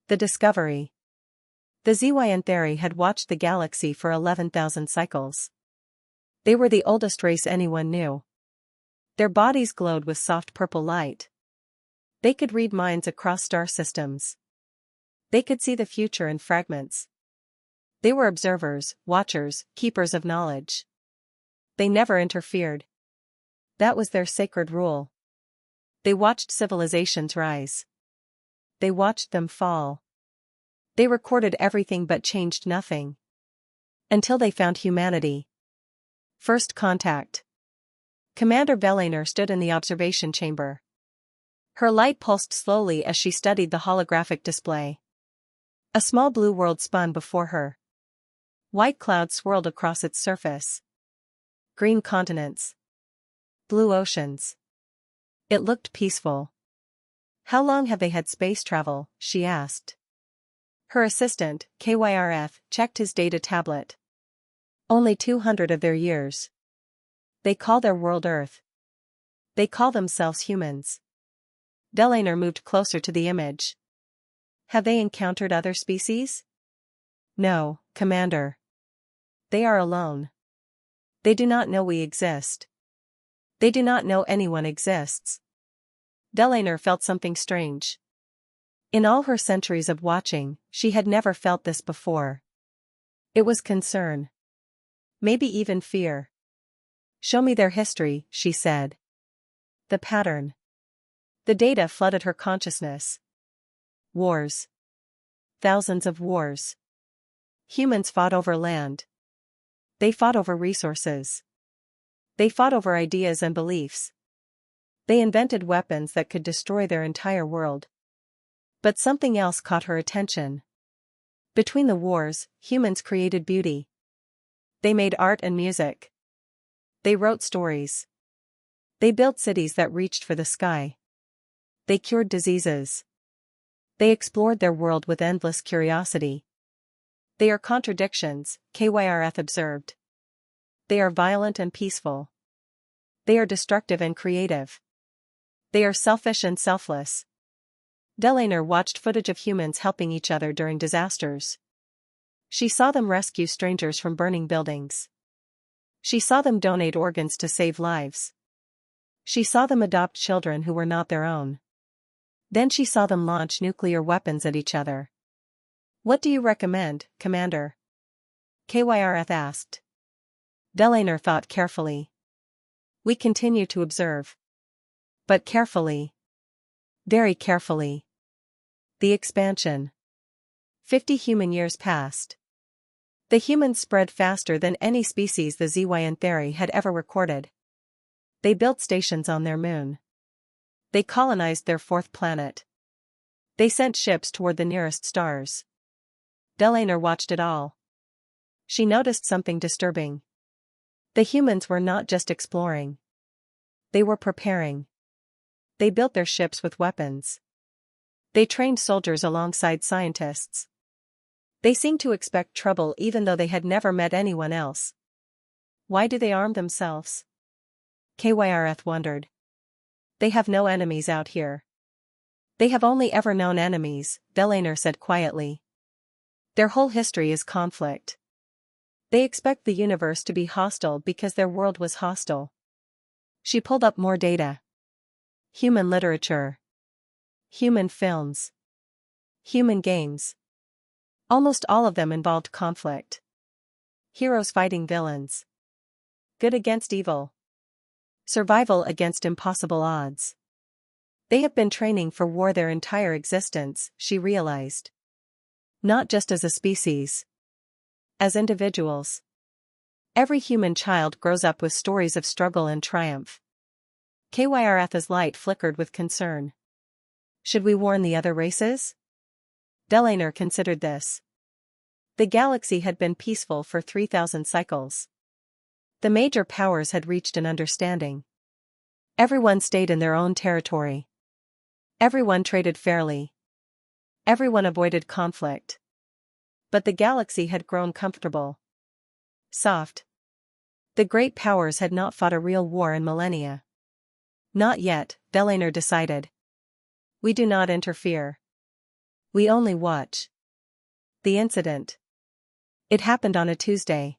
The discovery. The Zyanthere had watched the galaxy for 11,000 cycles. They were the oldest race anyone knew. Their bodies glowed with soft purple light. They could read minds across star systems. They could see the future in fragments. They were observers, watchers, keepers of knowledge. They never interfered. That was their sacred rule. They watched civilizations rise. They watched them fall. They recorded everything but changed nothing. Until they found humanity. First contact. Commander Velaner stood in the observation chamber. Her light pulsed slowly as she studied the holographic display. A small blue world spun before her. White clouds swirled across its surface. Green continents. Blue oceans. It looked peaceful. How long have they had space travel? She asked. Her assistant, KYRF, checked his data tablet. Only 200 of their years. They call their world Earth. They call themselves humans. Velaner moved closer to the image. Have they encountered other species? No, Commander. They are alone. They do not know we exist. They do not know anyone exists. Velaner felt something strange. In all her centuries of watching, she had never felt this before. It was concern. Maybe even fear. Show me their history, she said. The pattern. The data flooded her consciousness. Wars. Thousands of wars. Humans fought over land. They fought over resources. They fought over ideas and beliefs. They invented weapons that could destroy their entire world. But something else caught her attention. Between the wars, humans created beauty. They made art and music. They wrote stories. They built cities that reached for the sky. They cured diseases. They explored their world with endless curiosity. They are contradictions, KYRF observed. They are violent and peaceful. They are destructive and creative. They are selfish and selfless. Velaner watched footage of humans helping each other during disasters. She saw them rescue strangers from burning buildings. She saw them donate organs to save lives. She saw them adopt children who were not their own. Then she saw them launch nuclear weapons at each other. What do you recommend, Commander? KYRF asked. Velaner thought carefully. We continue to observe. But carefully. Very carefully. The expansion. 50 human years passed. The humans spread faster than any species the Zyanthere had ever recorded. They built stations on their moon. They colonized their fourth planet. They sent ships toward the nearest stars. Velaner watched it all. She noticed something disturbing. The humans were not just exploring. They were preparing. They built their ships with weapons. They trained soldiers alongside scientists. They seemed to expect trouble even though they had never met anyone else. Why do they arm themselves? KYRF wondered. They have no enemies out here. They have only ever known enemies, Velaner said quietly. Their whole history is conflict. They expect the universe to be hostile because their world was hostile. She pulled up more data. Human literature. Human films. Human games. Almost all of them involved conflict. Heroes fighting villains. Good against evil. Survival against impossible odds. They have been training for war their entire existence, she realized. Not just as a species. As individuals. Every human child grows up with stories of struggle and triumph. KYRF's light flickered with concern. Should we warn the other races? Velaner considered this. The galaxy had been peaceful for 3,000 cycles. The major powers had reached an understanding. Everyone stayed in their own territory. Everyone traded fairly. Everyone avoided conflict. But the galaxy had grown comfortable. Soft. The great powers had not fought a real war in millennia. Not yet, Velaner decided. We do not interfere. We only watch. The incident. It happened on a Tuesday.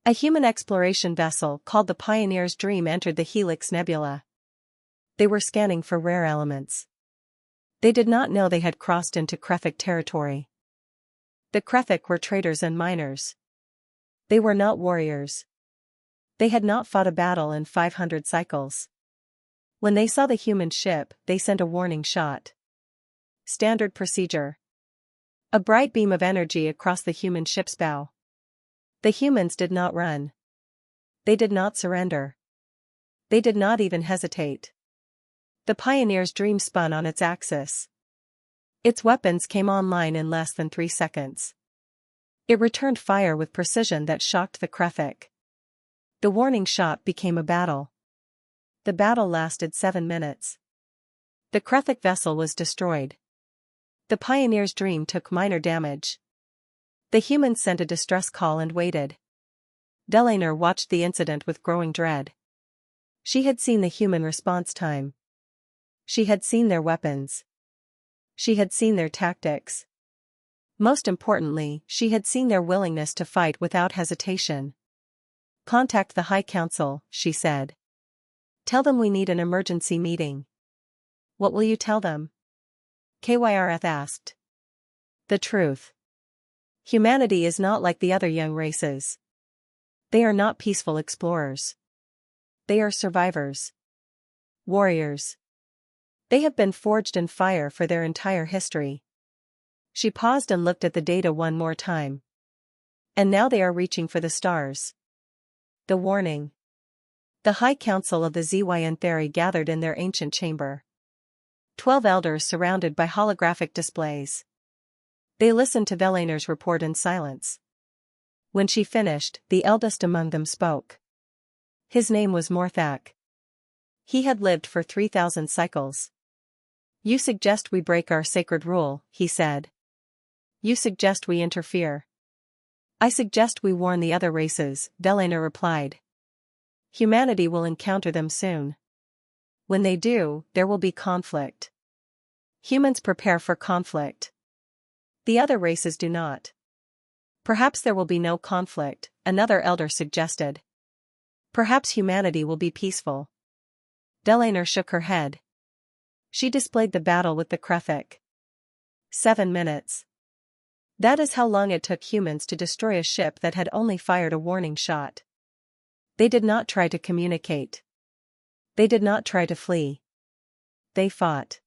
A human exploration vessel called the Pioneer's Dream entered the Helix Nebula. They were scanning for rare elements. They did not know they had crossed into Krefik territory. The Krefik were traders and miners. They were not warriors. They had not fought a battle in 500 cycles. When they saw the human ship, they sent a warning shot. Standard procedure. A bright beam of energy across the human ship's bow. The humans did not run. They did not surrender. They did not even hesitate. The Pioneer's Dream spun on its axis. Its weapons came online in less than 3 seconds. It returned fire with precision that shocked the Krefik. The warning shot became a battle. The battle lasted 7 minutes. The Krefik vessel was destroyed. The Pioneer's Dream took minor damage. The humans sent a distress call and waited. Delaner watched the incident with growing dread. She had seen the human response time. She had seen their weapons. She had seen their tactics. Most importantly, she had seen their willingness to fight without hesitation. "Contact the High Council," she said. "Tell them we need an emergency meeting." "What will you tell them?" KYRF asked. "The truth. Humanity is not like the other young races. They are not peaceful explorers. They are survivors. Warriors. They have been forged in fire for their entire history." She paused and looked at the data one more time. "And now they are reaching for the stars." The warning. The High Council of the Zyanthari gathered in their ancient chamber. 12 elders surrounded by holographic displays. They listened to Velaner's report in silence. When she finished, the eldest among them spoke. His name was Morthak. He had lived for 3,000 cycles. "You suggest we break our sacred rule," he said. "You suggest we interfere." "I suggest we warn the other races," Delaner replied. "Humanity will encounter them soon. When they do, there will be conflict. Humans prepare for conflict. The other races do not." "Perhaps there will be no conflict," another elder suggested. "Perhaps humanity will be peaceful." Delaner shook her head. She displayed the battle with the Krefik. 7 minutes. That is how long it took humans to destroy a ship that had only fired a warning shot. They did not try to communicate. They did not try to flee. They fought.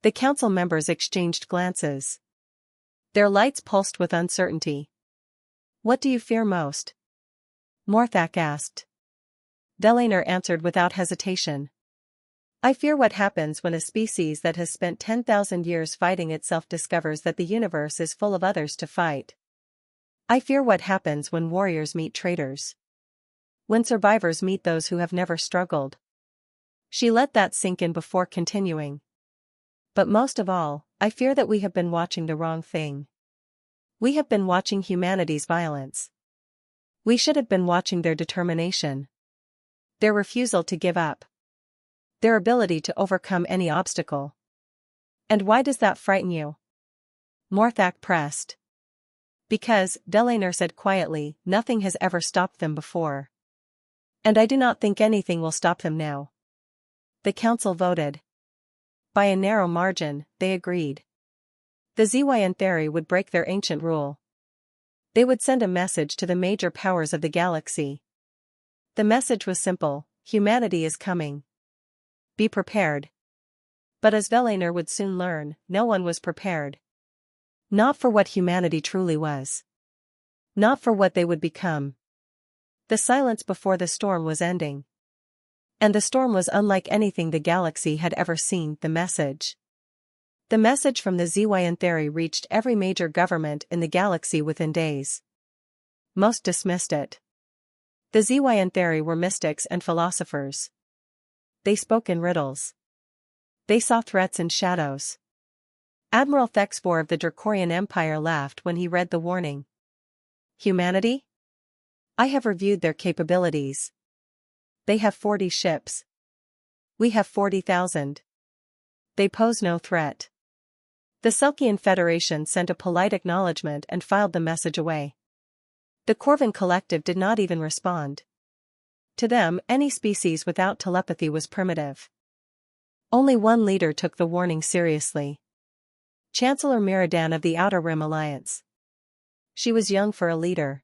The council members exchanged glances. Their lights pulsed with uncertainty. "What do you fear most?" Morthak asked. Delaner answered without hesitation. "I fear what happens when a species that has spent 10,000 years fighting itself discovers that the universe is full of others to fight. I fear what happens when warriors meet traitors. When survivors meet those who have never struggled." She let that sink in before continuing. "But most of all, I fear that we have been watching the wrong thing. We have been watching humanity's violence. We should have been watching their determination. Their refusal to give up. Their ability to overcome any obstacle." "And why does that frighten you?" Morthak pressed. "Because," Delaner said quietly, "nothing has ever stopped them before. And I do not think anything will stop them now." The council voted. By a narrow margin, they agreed. The Zyanthari would break their ancient rule. They would send a message to the major powers of the galaxy. The message was simple: humanity is coming. Be prepared. But as Velaner would soon learn, no one was prepared. Not for what humanity truly was. Not for what they would become. The silence before the storm was ending. And the storm was unlike anything the galaxy had ever seen. The message. The message from the Zyanthari reached every major government in the galaxy within days. Most dismissed it. The Zyanthari were mystics and philosophers. They spoke in riddles. They saw threats in shadows. Admiral Thexbor of the Dracorian Empire laughed when he read the warning. "Humanity? I have reviewed their capabilities. They have 40 ships. We have 40,000. They pose no threat. The Selkian Federation sent a polite acknowledgement and filed the message away. The Corvin Collective did not even respond. To them, any species without telepathy was primitive. Only one leader took the warning seriously. Chancellor Meridan of the Outer Rim Alliance. She was young for a leader.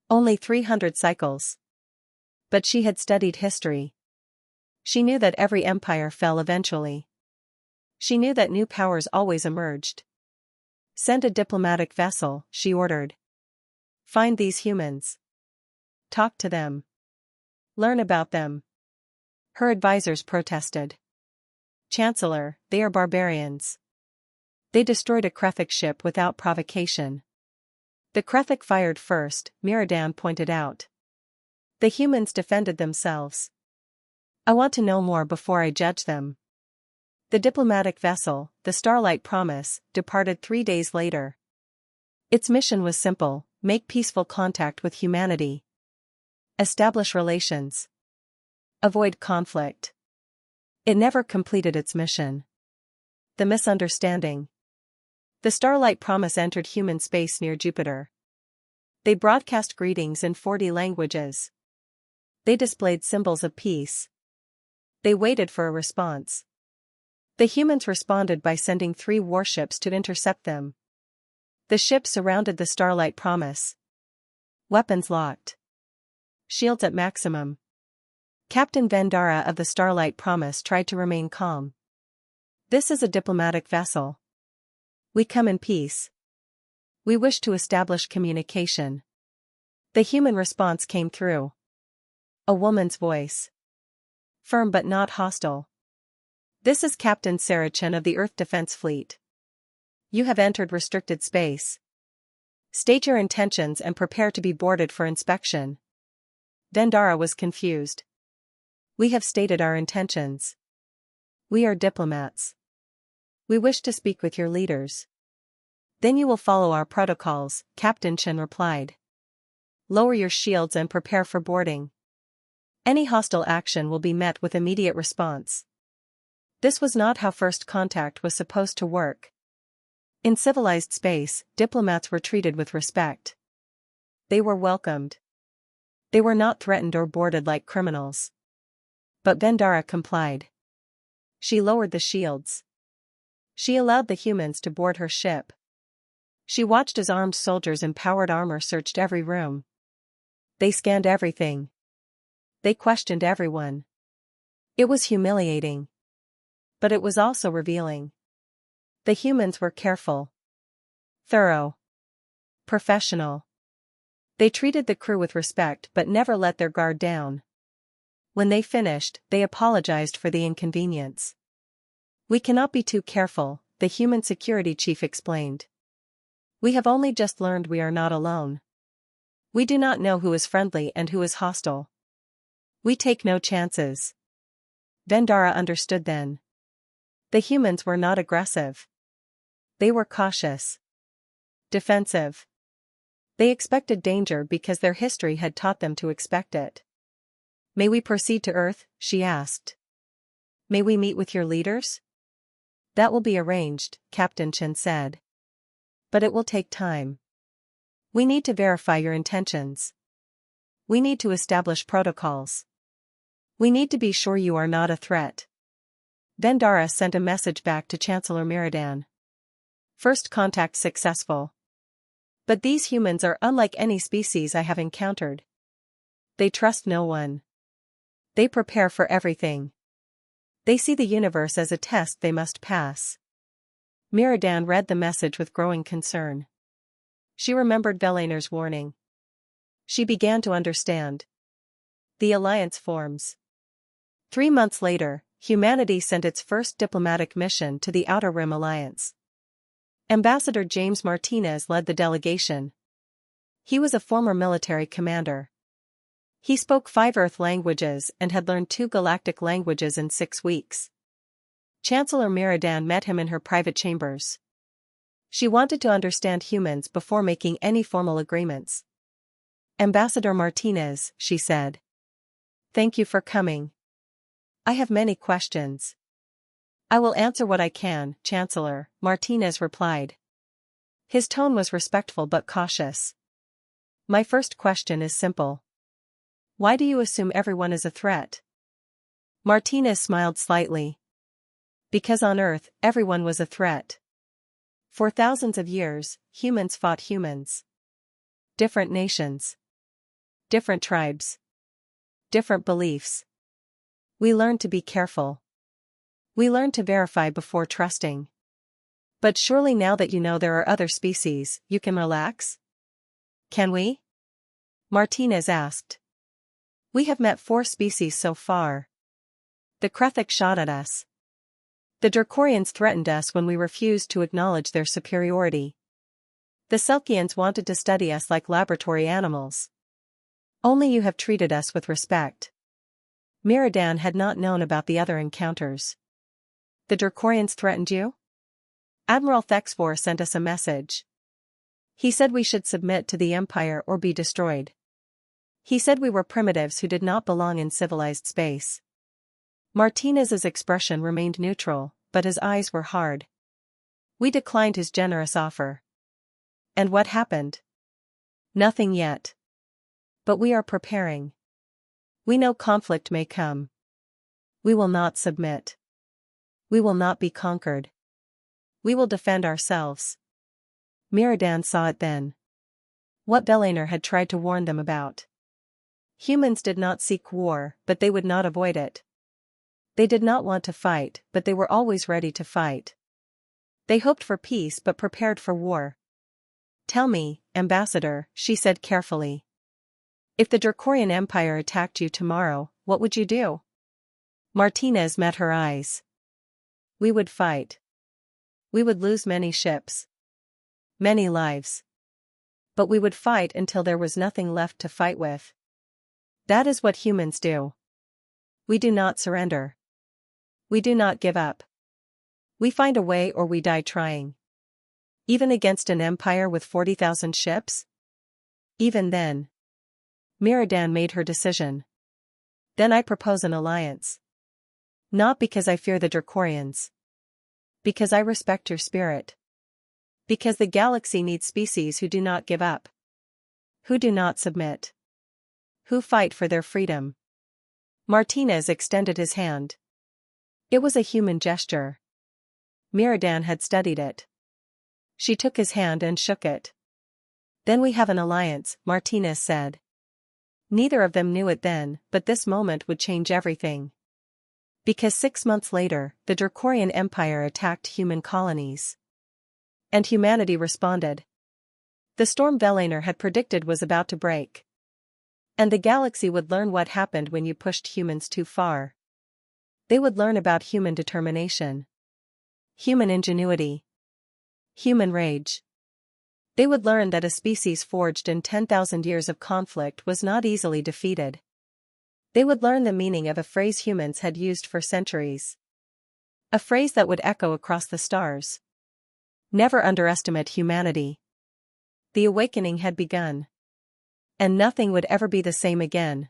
Only 300 cycles. But she had studied history. She knew that every empire fell eventually. She knew that new powers always emerged. Send a diplomatic vessel, she ordered. Find these humans. Talk to them. Learn about them. Her advisors protested. Chancellor, they are barbarians. They destroyed a Krethic ship without provocation. The Krethic fired first, Meridan pointed out. The humans defended themselves. I want to know more before I judge them. The diplomatic vessel, the Starlight Promise, departed 3 days later. Its mission was simple: make peaceful contact with humanity. Establish relations. Avoid conflict. It never completed its mission. The misunderstanding. The Starlight Promise entered human space near Jupiter. They broadcast greetings in 40 languages. They displayed symbols of peace. They waited for a response. The humans responded by sending 3 warships to intercept them. The ships surrounded the Starlight Promise. Weapons locked. Shields at maximum. Captain Vendara of the Starlight Promise tried to remain calm. This is a diplomatic vessel. We come in peace. We wish to establish communication. The human response came through. A woman's voice. Firm but not hostile. This is Captain Sarachan of the Earth Defense Fleet. You have entered restricted space. State your intentions and prepare to be boarded for inspection. Vendara was confused. We have stated our intentions. We are diplomats. We wish to speak with your leaders. Then you will follow our protocols, Captain Chen replied. Lower your shields and prepare for boarding. Any hostile action will be met with immediate response. This was not how first contact was supposed to work. In civilized space, diplomats were treated with respect. They were welcomed. They were not threatened or boarded like criminals. But Vendara complied. She lowered the shields. She allowed the humans to board her ship. She watched as armed soldiers in powered armor searched every room. They scanned everything. They questioned everyone. It was humiliating. But it was also revealing. The humans were careful. Thorough. Professional. They treated the crew with respect but never let their guard down. When they finished, they apologized for the inconvenience. We cannot be too careful, the human security chief explained. We have only just learned we are not alone. We do not know who is friendly and who is hostile. We take no chances. Vendara understood then. The humans were not aggressive. They were cautious. Defensive. They expected danger because their history had taught them to expect it. May we proceed to Earth? She asked. May we meet with your leaders? That will be arranged, Captain Chen said. But it will take time. We need to verify your intentions. We need to establish protocols. We need to be sure you are not a threat. Vendara sent a message back to Chancellor Meridan. First contact successful. But these humans are unlike any species I have encountered. They trust no one. They prepare for everything. They see the universe as a test they must pass. Meridan read the message with growing concern. She remembered Velaner's warning. She began to understand. The alliance forms. 3 months later, humanity sent its first diplomatic mission to the Outer Rim Alliance. Ambassador James Martinez led the delegation. He was a former military commander. He spoke 5 Earth languages and had learned 2 galactic languages in 6 weeks. Chancellor Meridan met him in her private chambers. She wanted to understand humans before making any formal agreements. Ambassador Martinez, she said. Thank you for coming. I have many questions. I will answer what I can, Chancellor, Martinez replied. His tone was respectful but cautious. My first question is simple. Why do you assume everyone is a threat? Martinez smiled slightly. Because on Earth, everyone was a threat. For thousands of years, humans fought humans. Different nations. Different tribes. Different beliefs. We learned to be careful. We learned to verify before trusting. But surely now that you know there are other species, you can relax? Can we? Martinez asked. We have met 4 species so far. The Krethik shot at us. The Dracorians threatened us when we refused to acknowledge their superiority. The Selkians wanted to study us like laboratory animals. Only you have treated us with respect. Miradan had not known about the other encounters. The Dracorians threatened you? Admiral Thexfor sent us a message. He said we should submit to the Empire or be destroyed. He said we were primitives who did not belong in civilized space. Martinez's expression remained neutral, but his eyes were hard. We declined his generous offer. And what happened? Nothing yet. But we are preparing. We know conflict may come. We will not submit. We will not be conquered. We will defend ourselves. Miradan saw it then. What Belaner had tried to warn them about. Humans did not seek war, but they would not avoid it. They did not want to fight, but they were always ready to fight. They hoped for peace but prepared for war. Tell me, Ambassador, she said carefully. If the Dracorian Empire attacked you tomorrow, what would you do? Martinez met her eyes. We would fight. We would lose many ships. Many lives. But we would fight until there was nothing left to fight with. That is what humans do. We do not surrender. We do not give up. We find a way or we die trying. Even against an empire with 40,000 ships? Even then. Miradan made her decision. Then I propose an alliance. Not because I fear the Dracorians. Because I respect your spirit. Because the galaxy needs species who do not give up. Who do not submit. Who fight for their freedom. Martinez extended his hand. It was a human gesture. Miradan had studied it. She took his hand and shook it. Then we have an alliance, Martinez said. Neither of them knew it then, but this moment would change everything. Because 6 months later, the Dracorian Empire attacked human colonies. And humanity responded. The storm Belaner had predicted was about to break. And the galaxy would learn what happened when you pushed humans too far. They would learn about human determination. Human ingenuity. Human rage. They would learn that a species forged in 10,000 years of conflict was not easily defeated. They would learn the meaning of a phrase humans had used for centuries. A phrase that would echo across the stars. Never underestimate humanity. The awakening had begun. And nothing would ever be the same again.